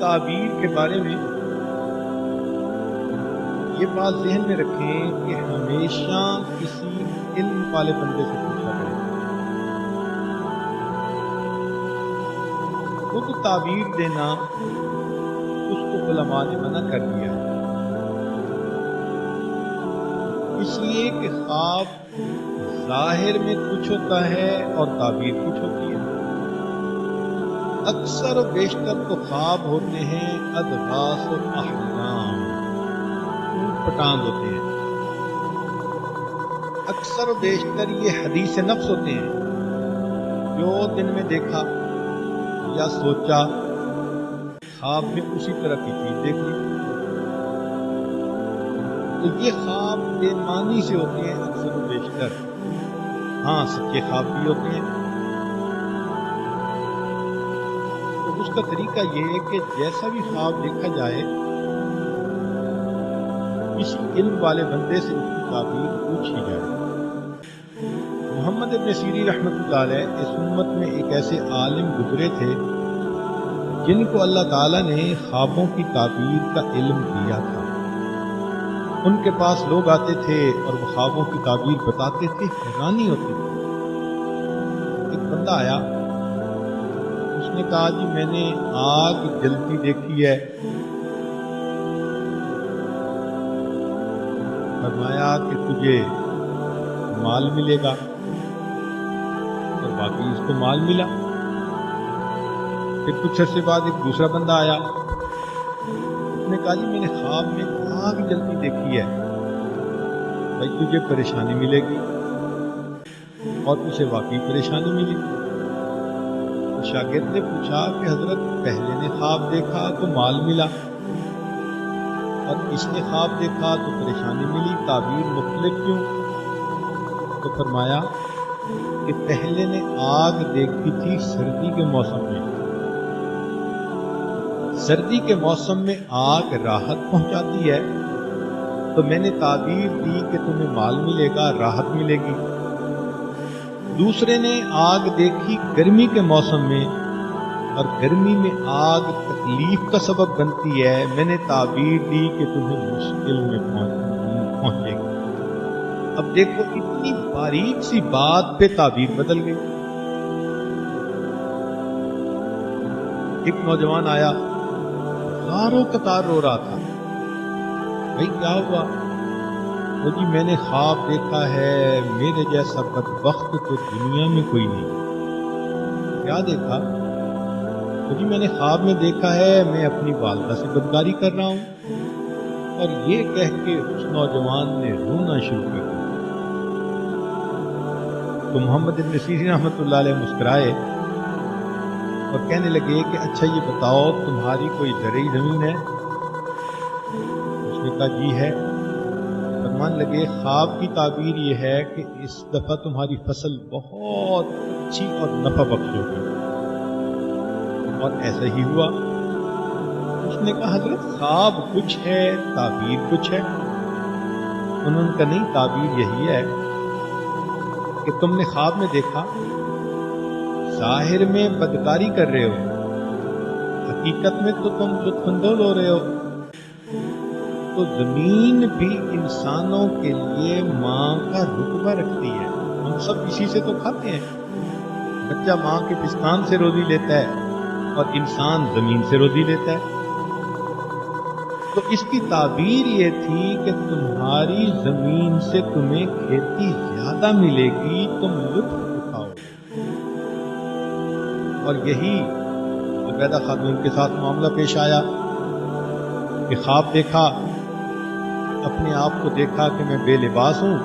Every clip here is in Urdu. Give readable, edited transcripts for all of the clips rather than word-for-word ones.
تعبیر کے بارے میں یہ بات ذہن میں رکھیں کہ ہمیشہ کسی علم والے بندے سے پوچھا کریں. خود تعبیر دینا اس کو علماء نے منع کر دیا ہے، اس لیے کہ خواب ظاہر میں کچھ ہوتا ہے اور تعبیر کچھ ہوتی ہے. اکثر و بیشتر تو خواب ہوتے ہیں ادغاث و احلام، اونٹ پٹانگ ہوتے ہیں. اکثر و بیشتر یہ حدیث نفس ہوتے ہیں، جو دن میں دیکھا یا سوچا خواب میں اسی طرح کی چیز دیکھ لی. تو یہ خواب بے معنی سے ہوتے ہیں اکثر و بیشتر. ہاں سچے خواب بھی ہوتے ہیں. تو اس کا طریقہ یہ ہے کہ جیسا بھی خواب دیکھا جائے کسی علم والے بندے سے اس کی تعبیر پوچھی جائے. محمد ابن سیرین رحمۃ اللہ علیہ اس امت میں ایک ایسے عالم گزرے تھے جن کو اللہ تعالیٰ نے خوابوں کی تعبیر کا علم دیا تھا. ان کے پاس لوگ آتے تھے اور وہ خوابوں کی تعبیر بتاتے تھے، حیرانی ہوتی تھی. ایک بندہ آیا، اس نے کہا جی میں نے آگ جلتی دیکھی ہے. فرمایا کہ تجھے مال ملے گا، اور باقی اس کو مال ملا. پھر کچھ عرصے بعد ایک دوسرا بندہ آیا، اس نے کہا جی میں نے خواب میں آگ جلتی دیکھی ہے، بھائی تجھے پریشانی ملے گی، اور اسے واقعی پریشانی ملی. تو شاگرد نے پوچھا کہ حضرت پہلے نے خواب دیکھا تو مال ملا، اور اس نے خواب دیکھا تو پریشانی ملی، تعبیر مختلف کیوں؟ تو فرمایا کہ پہلے نے آگ دیکھی تھی سردی کے موسم میں، سردی کے موسم میں آگ راحت پہنچاتی ہے، تو میں نے تعبیر دی کہ تمہیں مال ملے گا، راحت ملے گی. دوسرے نے آگ دیکھی گرمی کے موسم میں، اور گرمی میں آگ تکلیف کا سبب بنتی ہے، میں نے تعبیر دی کہ تمہیں مشکل میں پہنچے گی. اب دیکھو اتنی باریک سی بات پہ تعبیر بدل گئی. ایک نوجوان آیا، غاروں قطار رو رہا تھا. بھائی کیا ہوا؟ وہ جی میں نے خواب دیکھا ہے، میرے جیسا بدبخت تو دنیا میں کوئی نہیں. کیا دیکھا؟ وہ جی میں نے خواب میں دیکھا ہے میں اپنی والدہ سے بدکاری کر رہا ہوں. اور یہ کہہ کے اس نوجوان نے رونا شروع کر دیا. تو محمد ابن سیرین رحمۃ اللہ علیہ مسکرائے اور کہنے لگے کہ اچھا یہ بتاؤ تمہاری کوئی زرعی زمین ہے؟ اس نے کہا جی ہے. فرمان لگے خواب کی تعبیر یہ ہے کہ اس دفعہ تمہاری فصل بہت اچھی اور نفع بخش ہوگی. اور ایسا ہی ہوا. اس نے کہا حضرت خواب کچھ ہے تعبیر کچھ ہے. انہوں نے کہا نہیں، تعبیر یہی ہے کہ تم نے خواب میں دیکھا، ظاہر میں بدکاری کر رہے ہو، حقیقت میں تو تم لطف اندوز ہو رہے ہو. تو زمین بھی انسانوں کے لیے ماں کا رتبہ رکھتی ہے. ہم سب اسی سے تو کھاتے ہیں. بچہ ماں کے پستان سے روزی لیتا ہے اور انسان زمین سے روزی لیتا ہے. تو اس کی تعبیر یہ تھی کہ تمہاری زمین سے تمہیں کھیتی زیادہ ملے گی، تم لطف اٹھاؤ. اور یہی عبیدہ خاتون کے ساتھ معاملہ پیش آیا کہ خواب دیکھا، اپنے آپ کو دیکھا کہ میں بے لباس ہوں،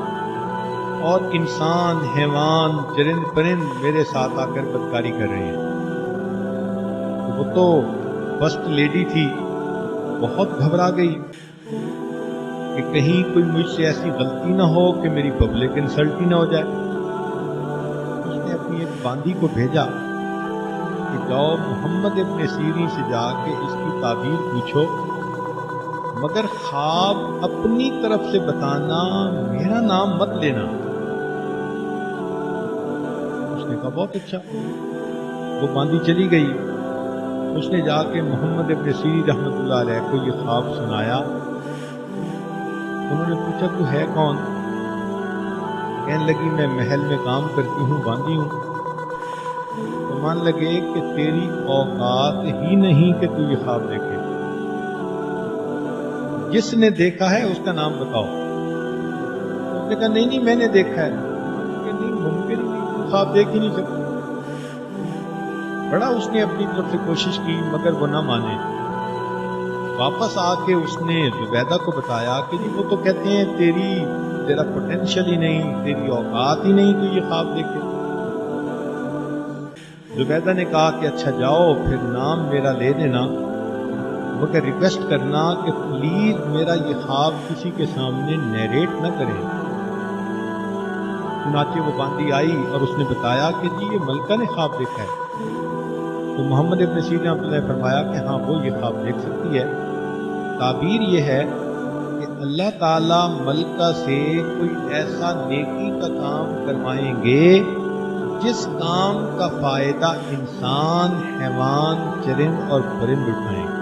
اور انسان، حیوان، چرند پرند میرے ساتھ آ کر بدکاری کر رہے ہیں. وہ تو فرسٹ لیڈی تھی، بہت گھبرا گئی کہ کہیں کوئی مجھ سے ایسی غلطی نہ ہو کہ میری پبلک انسلٹ ہی نہ ہو جائے. اس نے اپنی ایک باندی کو بھیجا کہ جاؤ محمد ابن سیرین سے جا کے اس کی تعبیر پوچھو، مگر خواب اپنی طرف سے بتانا، میرا نام مت لینا. اس نے کہا بہت اچھا. وہ باندی چلی گئی. اس نے جا کے محمد ابن سیرین رحمۃ اللہ علیہ کو یہ خواب سنایا. انہوں نے پوچھا تو ہے کون؟ کہنے لگی میں محل میں کام کرتی ہوں، باندھی ہوں. تو مان لگے کہ تیری اوقات ہی نہیں کہ تو یہ خواب دیکھے. جس نے دیکھا ہے اس کا نام بتاؤ. اس نے کہا نہیں میں نے دیکھا ہے. کہ نہیں ممکن ہی نہیں، خواب دیکھ ہی نہیں سکتی. بڑا اس نے اپنی طرف سے کوشش کی مگر وہ نہ مانے. واپس آ کے اس نے زبیدہ کو بتایا کہ جی وہ تو کہتے ہیں تیرا پوٹینشل ہی نہیں، تیری اوقات ہی نہیں تو یہ خواب دیکھے. زبیدہ نے کہا کہ اچھا جاؤ پھر نام میرا لے دینا، مگر ریکویسٹ کرنا کہ پلیز میرا یہ خواب کسی کے سامنے نیریٹ نہ کریں. چنانچہ وہ باندھی آئی اور اس نے بتایا کہ جی یہ ملکہ نے خواب دیکھا ہے. تو محمد ابن سیرین رحمۃ اللہ نے فرمایا کہ ہاں وہ یہ خواب دیکھ سکتی ہے. تعبیر یہ ہے کہ اللہ تعالی ملکہ سے کوئی ایسا نیکی کا کام کروائیں گے جس کام کا فائدہ انسان، حیوان، چرند اور پرند اٹھائیں گے.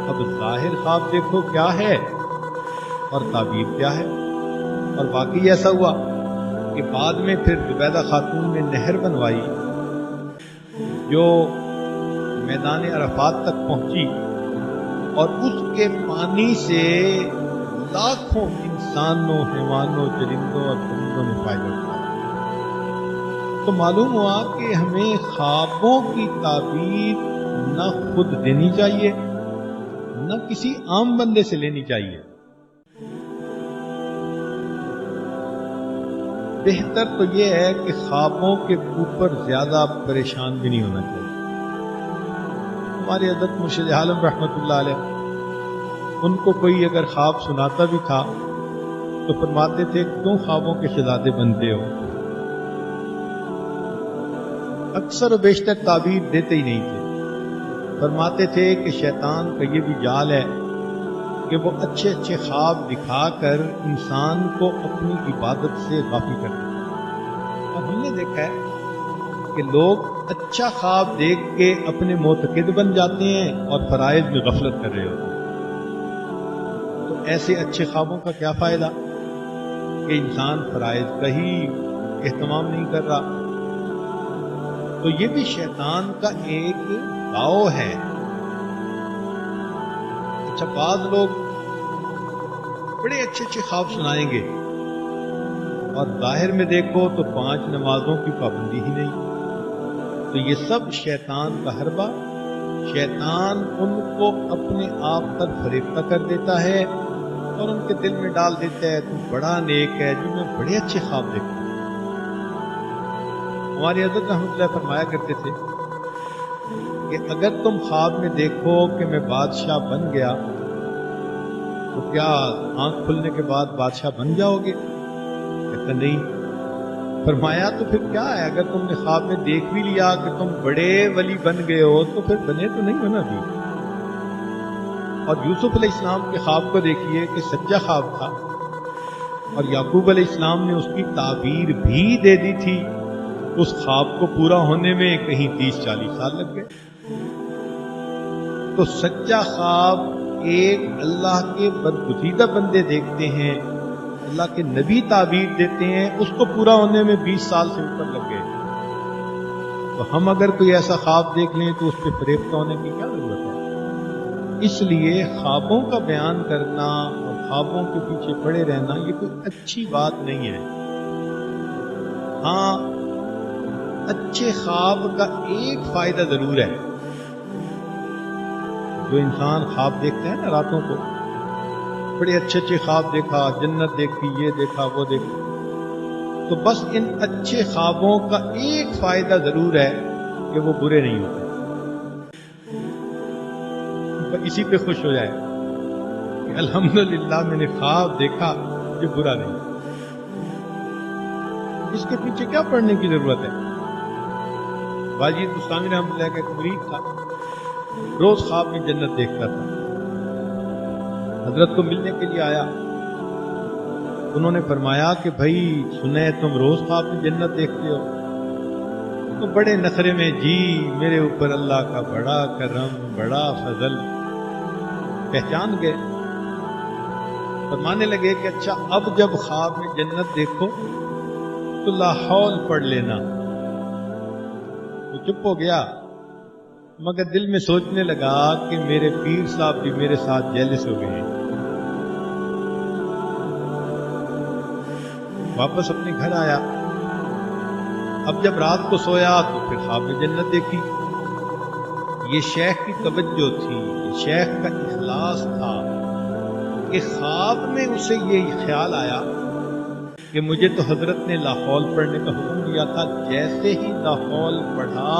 اب ظاہر خواب دیکھو کیا ہے اور تعبیر کیا ہے. اور واقعی ایسا ہوا کہ بعد میں پھر زبیدہ خاتون نے نہر بنوائی جو میدان عرفات تک پہنچی، اور اس کے پانی سے لاکھوں انسانوں، حیوانوں، چرندوں اور پرندوں نے فائدہ اٹھایا. تو معلوم ہوا کہ ہمیں خوابوں کی تعبیر نہ خود دینی چاہیے نہ کسی عام بندے سے لینی چاہیے. بہتر تو یہ ہے کہ خوابوں کے اوپر زیادہ پریشان بھی نہیں ہونا چاہیے. ہمارے حضرت مرشد عالم رحمۃ اللہ علیہ، ان کو کوئی اگر خواب سناتا بھی تھا تو فرماتے تھے کیوں خوابوں کے شہزادے بنتے ہو. اکثر و بیشتر تعبیر دیتے ہی نہیں تھے. فرماتے تھے کہ شیطان کا یہ بھی جال ہے کہ وہ اچھے اچھے خواب دکھا کر انسان کو اپنی عبادت سے غافل کر دیتا ہے. اور ہم نے دیکھا ہے کہ لوگ اچھا خواب دیکھ کے اپنے معتقد بن جاتے ہیں اور فرائض میں غفلت کر رہے ہوتے ہیں. تو ایسے اچھے خوابوں کا کیا فائدہ کہ انسان فرائض کا ہی اہتمام نہیں کر رہا. تو یہ بھی شیطان کا ایک داؤ ہے. اچھا بعض لوگ بڑے اچھے اچھے خواب سنائیں گے اور ظاہر میں دیکھو تو 5 نمازوں کی پابندی ہی نہیں. تو یہ سب شیطان کا حربہ. شیطان ان کو اپنے آپ پر فریفتہ کر دیتا ہے اور ان کے دل میں ڈال دیتا ہے تو بڑا نیک ہے جی میں بڑے اچھے خواب دیکھتا ہوں. ہمارے حضرت رحمۃ اللہ فرمایا کرتے تھے کہ اگر تم خواب میں دیکھو کہ میں بادشاہ بن گیا تو کیا آنکھ کھلنے کے بعد بادشاہ بن جاؤ گے؟ کہتا نہیں. فرمایا تو پھر کیا ہے، اگر تم نے خواب میں دیکھ بھی لیا کہ تم بڑے ولی بن گئے ہو تو پھر بنے تو نہیں ہونا بھی. اور یوسف علیہ السلام کے خواب کو دیکھیے کہ سچا خواب تھا اور یعقوب علیہ السلام نے اس کی تعبیر بھی دے دی تھی. اس خواب کو پورا ہونے میں کہیں 30-40 سال لگ گئے. تو سچا خواب ایک اللہ کے برگزیدہ بندے دیکھتے ہیں، اللہ کے نبی تعبیر دیتے ہیں، اس کو پورا ہونے میں 20 سال سے اوپر لگ گئے. تو ہم اگر کوئی ایسا خواب دیکھ لیں تو اس پہ فریفتہ ہونے کی کیا ضرورت ہے؟ اس لیے خوابوں کا بیان کرنا اور خوابوں کے پیچھے پڑے رہنا یہ کوئی اچھی بات نہیں ہے. ہاں اچھے خواب کا ایک فائدہ ضرور ہے. جو انسان خواب دیکھتے ہیں نا راتوں کو، بڑے اچھے اچھے خواب دیکھا، جنت دیکھی، یہ دیکھا وہ دیکھا، تو بس ان اچھے خوابوں کا ایک فائدہ ضرور ہے کہ وہ برے نہیں ہوتے. اسی پہ خوش ہو جائے کہ الحمدللہ میں نے خواب دیکھا یہ برا نہیں. اس کے پیچھے کیا پڑھنے کی ضرورت ہے؟ واجد بستامی رحمۃ اللہ کا ایک مرید تھا، روز خواب میں جنت دیکھتا تھا. حضرت کو ملنے کے لیے آیا. انہوں نے فرمایا کہ بھائی سنے تم روز خواب میں جنت دیکھتے ہو. تو بڑے نخرے میں جی میرے اوپر اللہ کا بڑا کرم بڑا فضل، پہچان گئے، فرمانے لگے کہ اچھا اب جب خواب میں جنت دیکھو تو لا حول پڑھ لینا۔ تو چپ ہو گیا، مگر دل میں سوچنے لگا کہ میرے پیر صاحب بھی میرے ساتھ جیلس ہو گئے ہیں۔ واپس اپنے گھر آیا، اب جب رات کو سویا تو پھر خواب میں جنت دیکھی۔ یہ شیخ کی توجہ تھی، یہ شیخ کا اخلاص تھا کہ خواب میں اسے یہ خیال آیا کہ مجھے تو حضرت نے لا حول پڑھنے کا حکم دیا تھا، جیسے ہی لا حول پڑھا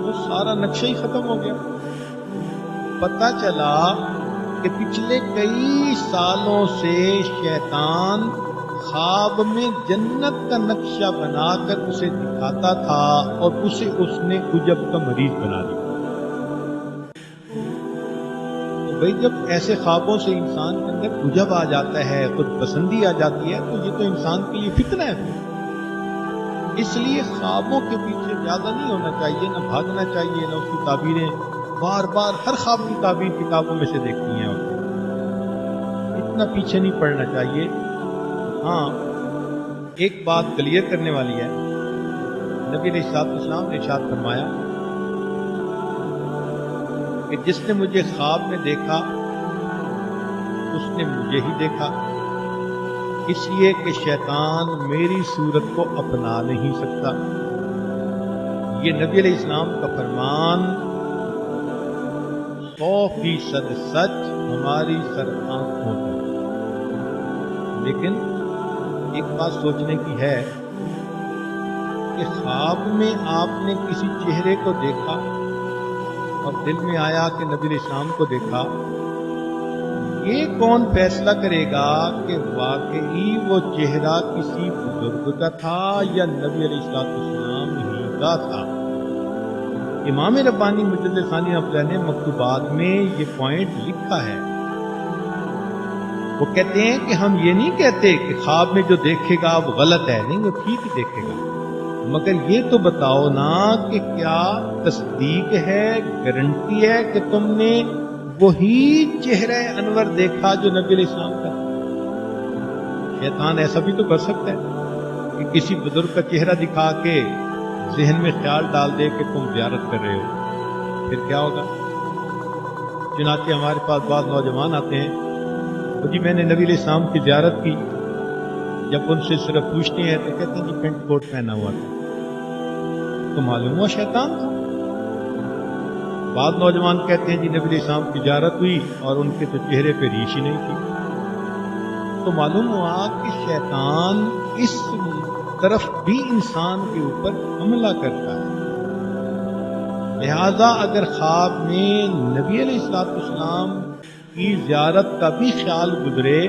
وہ سارا نقشہ ہی ختم ہو گیا۔ پتہ چلا کہ پچھلے کئی سالوں سے شیطان خواب میں جنت کا نقشہ بنا کر اسے دکھاتا تھا اور اسے اس نے عجب کا مریض بنا دیا۔ تو بھئی جب ایسے خوابوں سے انسان کے اندر عجب آ جاتا ہے، خود پسندی آ جاتی ہے، تو یہ تو انسان کے لیے فتنہ ہے۔ اس لیے خوابوں کے پیچھے زیادہ نہیں ہونا چاہیے، نہ بھاگنا چاہیے، نہ اس کی تعبیریں بار بار ہر خواب کی تعبیر کتابوں میں سے دیکھتی ہیں، اور اتنا پیچھے نہیں پڑنا چاہیے۔ ہاں ایک بات کلیئر کرنے والی ہے، نبی علیہ السلام نے ارشاد فرمایا کہ جس نے مجھے خواب میں دیکھا اس نے مجھے ہی دیکھا، اس لیے کہ شیطان میری صورت کو اپنا نہیں سکتا۔ یہ نبی علیہ السلام کا فرمان 100% سچ ہماری سر آنکھوں پر۔ لیکن ایک بات سوچنے کی ہے کہ خواب میں آپ نے کسی چہرے کو دیکھا اور دل میں آیا کہ نبی علیہ السلام کو دیکھا، یہ کون فیصلہ کرے گا کہ واقعی وہ چہرہ کسی بزرگ کا تھا یا نبی علیہ السلام ہی کا تھا؟ امام ربانی مجدد ثانی افضل نے مکتوبات میں یہ پوائنٹ لکھا ہے۔ وہ کہتے ہیں کہ ہم یہ نہیں کہتے کہ خواب میں جو دیکھے گا وہ غلط ہے، نہیں، وہ ٹھیک ہی دیکھے گا، مگر یہ تو بتاؤ نا کہ کیا تصدیق ہے، گارنٹی ہے کہ تم نے وہی چہرہ انور دیکھا جو نبی علیہ السلام کا تھا؟ شیطان ایسا بھی تو کر سکتا ہے کہ کسی بزرگ کا چہرہ دکھا کے ذہن میں خیال ڈال دے کہ تم زیارت کر رہے ہو، پھر کیا ہوگا؟ چنانچہ ہمارے پاس بعض نوجوان آتے ہیں، جی میں نے نبی علیہ السلام کی زیارت کی، جب ان سے صرف پوچھتے ہیں تو کہتے ہیں جی پینٹ کوٹ پہنا ہوا تھا، تو معلوم ہوا شیطان تھا۔ بعض نوجوان کہتے ہیں جی نبی علیہ السلام کی زیارت ہوئی اور ان کے تو چہرے پہ ریش ہی نہیں تھی، تو معلوم ہوا کہ شیطان اس طرف بھی انسان کے اوپر حملہ کرتا ہے۔ لہذا اگر خواب میں نبی علیہ السلام کی زیارت کا بھی خیال گزرے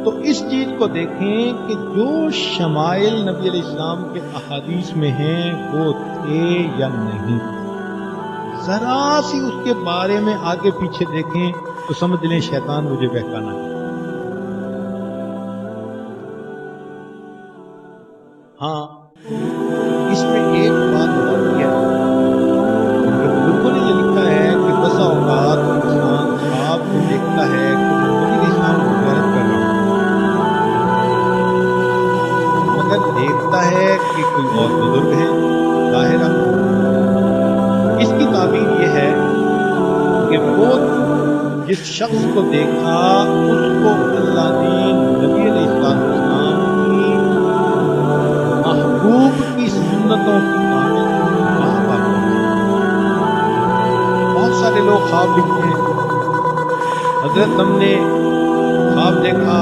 تو اس چیز کو دیکھیں کہ جو شمائل نبی علیہ السلام کے احادیث میں ہیں وہ تھے یا نہیں، ذرا سی اس کے بارے میں آگے پیچھے دیکھیں تو سمجھ لیں شیطان مجھے بہکانا ہے۔ ہاں اس میں ایک بات اور بھی ہے کہ بزرگوں نے یہ لکھا ہے کہ بسا اوقات انسان خواب میں دیکھتا ہے کہ میں نبی علیہ السلام کی زیارت کر رہا ہوں، مگر دیکھتا ہے کہ کوئی اور بزرگ ہے ظاہرہ۔ اس کی تعبیر یہ ہے کہ وہ جس شخص کو دیکھا اس کو اللہ نے نبی علیہ السلام کی محبوب کی سنتوں کی کامل اتباع کا۔ بہت سارے لوگ خواب دیکھتے ہیں، حضرت ہم نے خواب دیکھا،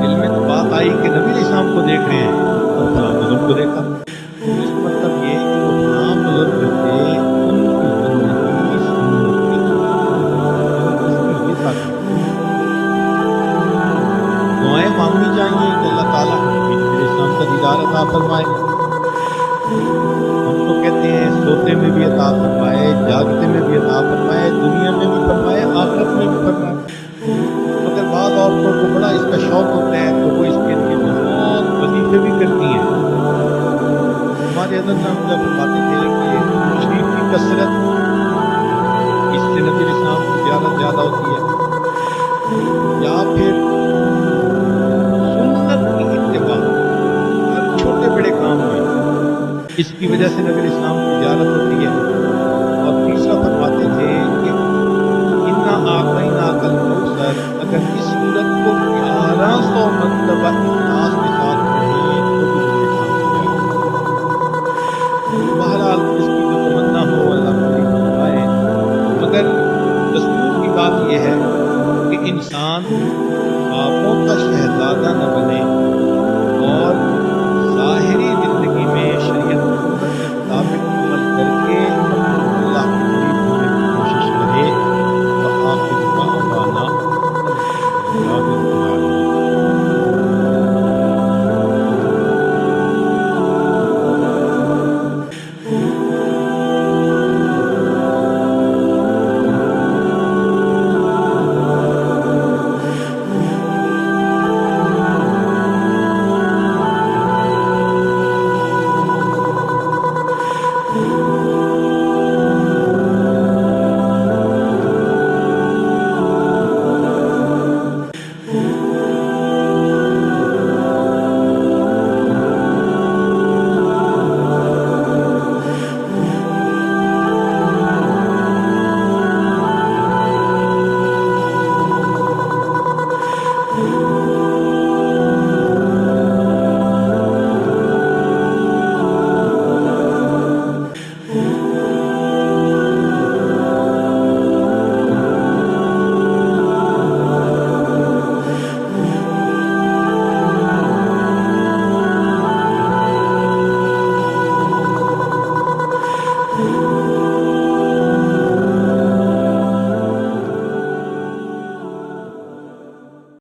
دل میں تو بات آئی کہ نبی علیہ السلام کو دیکھ رہے ہیں اور فلاں بزرگ کو دیکھا، اس کا مطلب یہ کہ وہ فلاں بزرگ تھے، ان کی زندگی سنت کی یہ تھا۔ دعائیں مانگنی چاہیے کہ اللہ تعالیٰ نبی علیہ السلام کا دیدار عطا فرمائے، ہم تو کہتے ہیں سوتے میں بھی عطا فرمائے، جاگتے میں بھی عطا فرمائے، دنیا میں بھی فرمائے، آخرت میں بھی فرمائے۔ مگر بعض عورتوں کو بڑا اس کا شوق ہوتا ہے تو وہ اس کے لیے بہت وظیفے بھی کرتی ہیں۔ ہمارے حضرت رحمۃ اللہ فرماتے تھے کہ تشریف کی کثرت اس سے نبی علیہ السلام کی زیارت زیادہ ہوتی ہے، یا پھر سنت کی اتباع ہر چھوٹے بڑے کام میں اس کی وجہ سے نبی علیہ السلام کی زیارت ہوتی ہے۔ اور تیسرا فرماتے تھے کہ انا آقینا کل کوثر، اگر اس صورت کو 1100 مرتبہ اخلاص کے ساتھ پڑھیں تو بھی مجھے کام ہو جائے گا۔ بہرحال اس کی جو تمنا ہو اللہ پوری فرمائے، مگر دستور کی بات یہ ہے کہ انسان